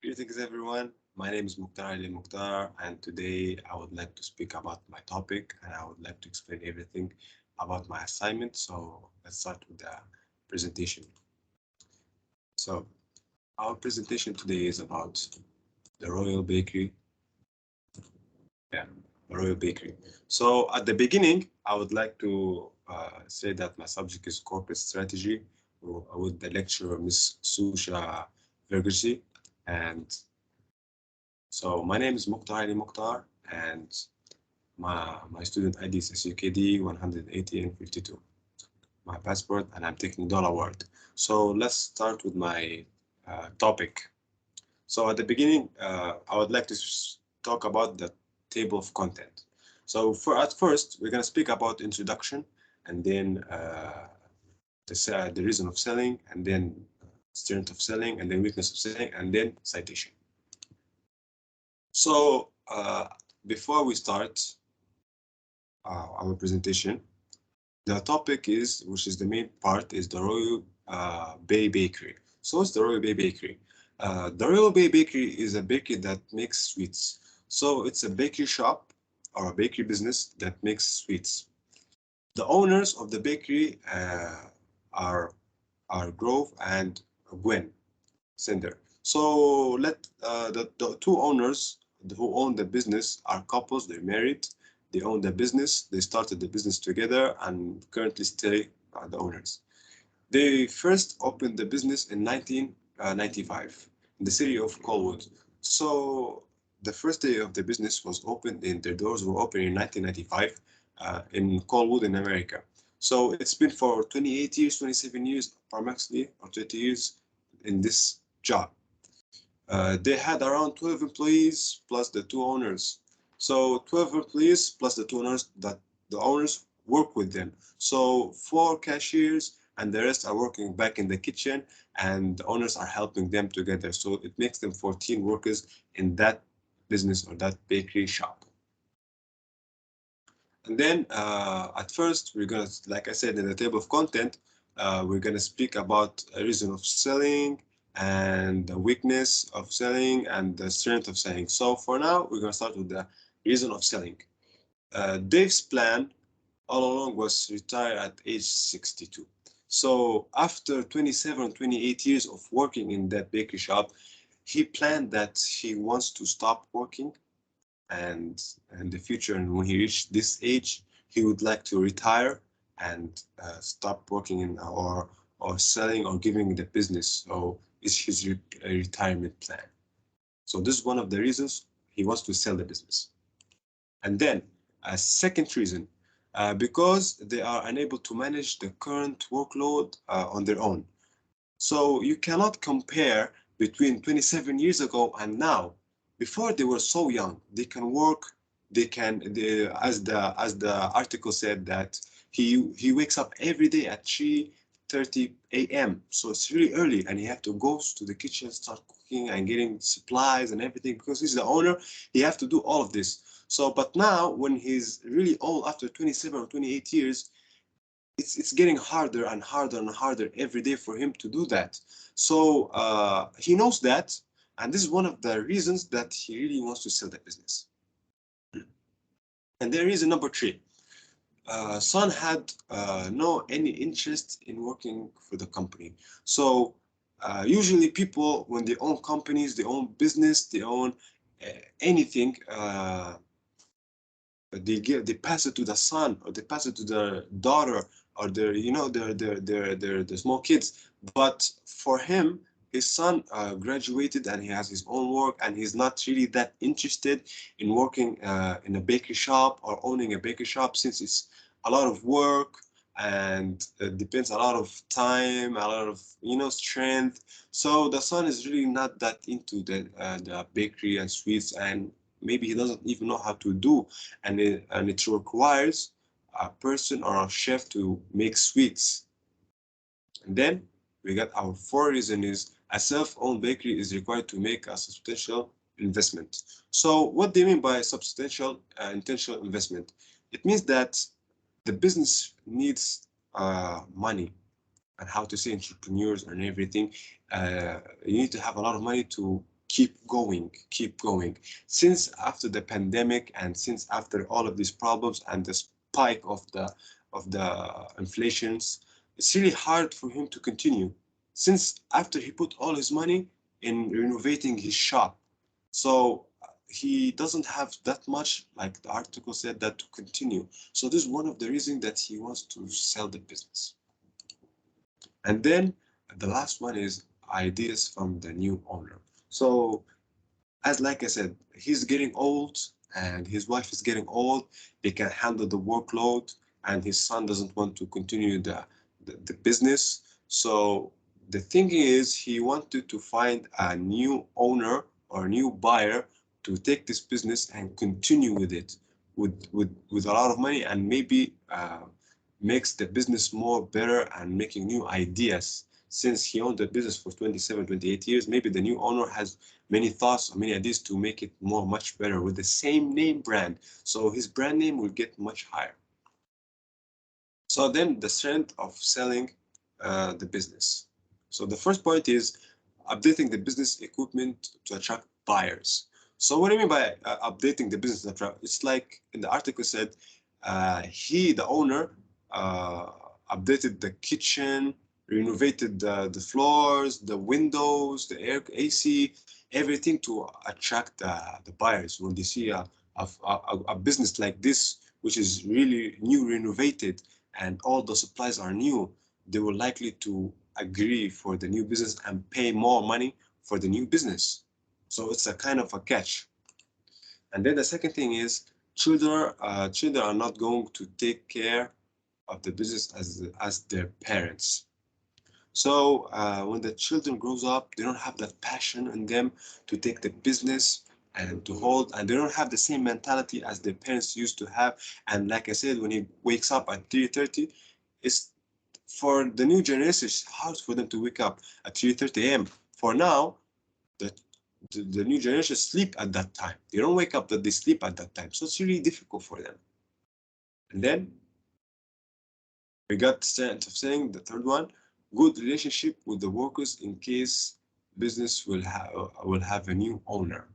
Greetings everyone. My name is Mukhtar Ali Mukhtar, and today I would like to speak about my topic and I would like to explain everything about my assignment. So let's start with the presentation. So our presentation today is about the Royal Bakery. Yeah, the Royal Bakery. So at the beginning, I would like to say that my subject is corporate strategy with the lecturer Miss Susha Vergesi. And so my name is Mukhtar Ali Mukhtar, and my student ID is SUKD 180 and 52. My passport, and I'm taking dollar award. So let's start with my topic. So at the beginning, I would like to talk about the table of content. So at first, we're going to speak about introduction, and then the reason of selling, and then strength of selling, and then weakness of selling, and then citation. So before we start our presentation, the topic is, which is the main part, is the Royal Bay Bakery. So what's the Royal Bay Bakery? The Royal Bay Bakery is a bakery that makes sweets. So it's a bakery shop or a bakery business that makes sweets. The owners of the bakery are Grove and Gwen Sender. So the two owners who own the business are couples. They're married. They own the business. They started the business together and currently still are the owners. They first opened the business in 1995 in the city of Colwood. So the first day of the business was opened, and their doors were open in 1995 in Colwood in America. So it's been for 28 years, 27 years, approximately, or 20 years in this job. They had around 12 employees plus the two owners. So 12 employees plus the two owners that the owners work with them. So 4 cashiers and the rest are working back in the kitchen, and the owners are helping them together. So it makes them 14 workers in that business or that bakery shop. And then at first, we're going to, like I said, in the table of content, we're going to speak about a reason of selling and the weakness of selling and the strength of selling. So for now, we're going to start with the reason of selling. Dave's plan all along was to retire at age 62. So after 27, 28 years of working in that bakery shop, he planned that he wants to stop working, and in the future, and when he reached this age, he would like to retire and stop working in or selling or giving the business. So it's his retirement plan. So this is one of the reasons he wants to sell the business. And then a second reason, because they are unable to manage the current workload on their own. So you cannot compare between 27 years ago and now. Before they were so young, they can work. As the article said, that he wakes up every day at 3:30 a.m. So it's really early, and he have to go to the kitchen, start cooking and getting supplies and everything, because he's the owner. He have to do all of this. So, but now when he's really old, after 27 or 28 years, it's getting harder and harder and harder every day for him to do that. So he knows that, and this is one of the reasons that he really wants to sell the business. And then reason number 3, Son had no any interest in working for the company. So usually people, when they own companies, they own business, they own anything, they pass it to the son, or they pass it to their daughter, or their their small kids. But for him, his son graduated and he has his own work, and he's not really that interested in working in a bakery shop or owning a bakery shop, since it's a lot of work and it depends a lot of time, a lot of strength. So the son is really not that into the bakery and sweets, and maybe he doesn't even know how to do, and it requires a person or a chef to make sweets. And then we got our 4th reason is a self-owned bakery is required to make a substantial investment. So what do you mean by substantial intentional investment? It means that the business needs money, and how to say entrepreneurs and everything. You need to have a lot of money to keep going, keep going. Since after the pandemic and since after all of these problems and the spike of the inflations, it's really hard for him to continue. Since after he put all his money in renovating his shop, so he doesn't have that much, like the article said, that to continue. So this is one of the reasons that he wants to sell the business. And then the last one is ideas from the new owner. So as like I said, he's getting old and his wife is getting old. They can handle the workload and his son doesn't want to continue the business. So the thing is he wanted to find a new owner or a new buyer to take this business and continue with it with a lot of money and maybe makes the business more better and making new ideas. Since he owned the business for 27, 28 years, maybe the new owner has many thoughts or many ideas to make it much better with the same name brand. So his brand name will get much higher. So then the strength of selling the business. So the first point is updating the business equipment to attract buyers. So what do you mean by updating the business? It's like in the article said, the owner, updated the kitchen, renovated the floors, the windows, the air AC, everything to attract the buyers. When they see a business like this, which is really new, renovated, and all the supplies are new, they will likely to agree for the new business and pay more money for the new business. So it's a kind of a catch. And then the second thing is children are not going to take care of the business as their parents. So when the children grows up, they don't have that passion in them to take the business and to hold, and they don't have the same mentality as their parents used to have. And like I said, when he wakes up at 3:30, it's for the new generation, it's hard for them to wake up at 3:30 a.m. For now, the new generation sleep at that time. They don't wake up, that they sleep at that time. So it's really difficult for them. And then we got the strength of saying the third one, good relationship with the workers in case business will have a new owner.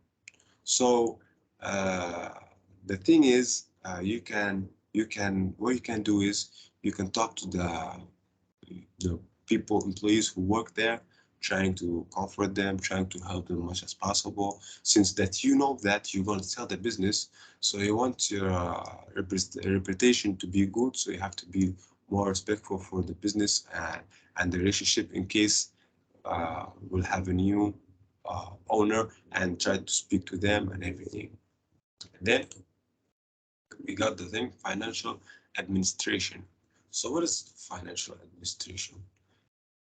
So the thing is, what you can do is you can talk to the employees who work there, trying to comfort them, trying to help them as much as possible. Since that you know that you're going to sell the business, so you want your reputation to be good, so you have to be more respectful for the business and the relationship in case we'll have a new owner, and try to speak to them and everything. And then we got the thing, financial administration. So what is financial administration?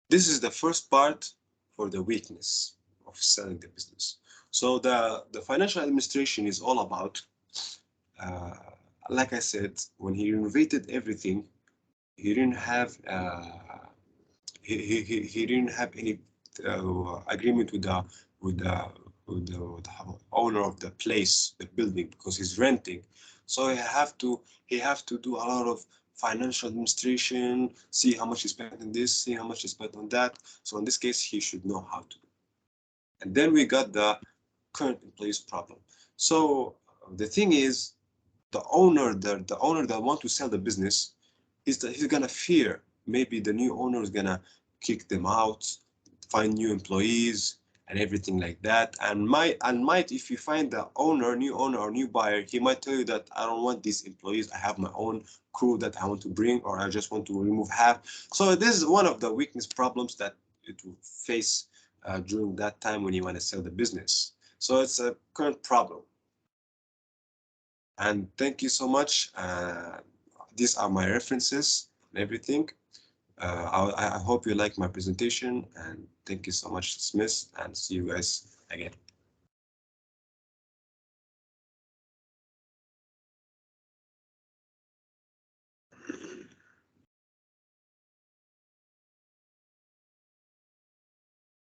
This is the first part for the weakness of selling the business. So the financial administration is all about, like I said, when he renovated everything, he didn't have he didn't have any agreement with the owner of the place, the building, because he's renting. So he have to do a lot of financial administration, see how much he spent on this, see how much he spent on that. So in this case, he should know how to do. And then we got the current employees problem. So the thing is, the owner that want to sell the business, he's gonna fear maybe the new owner is gonna kick them out, find new employees and everything like that. And might if you find the new owner or new buyer, he might tell you that I don't want these employees, I have my own crew that I want to bring, or I just want to remove half. So this is one of the weakness problems that it will face during that time when you want to sell the business. So it's a current problem. And thank you so much. These are my references and everything. I hope you like my presentation, and thank you so much, Smith, and see you guys again.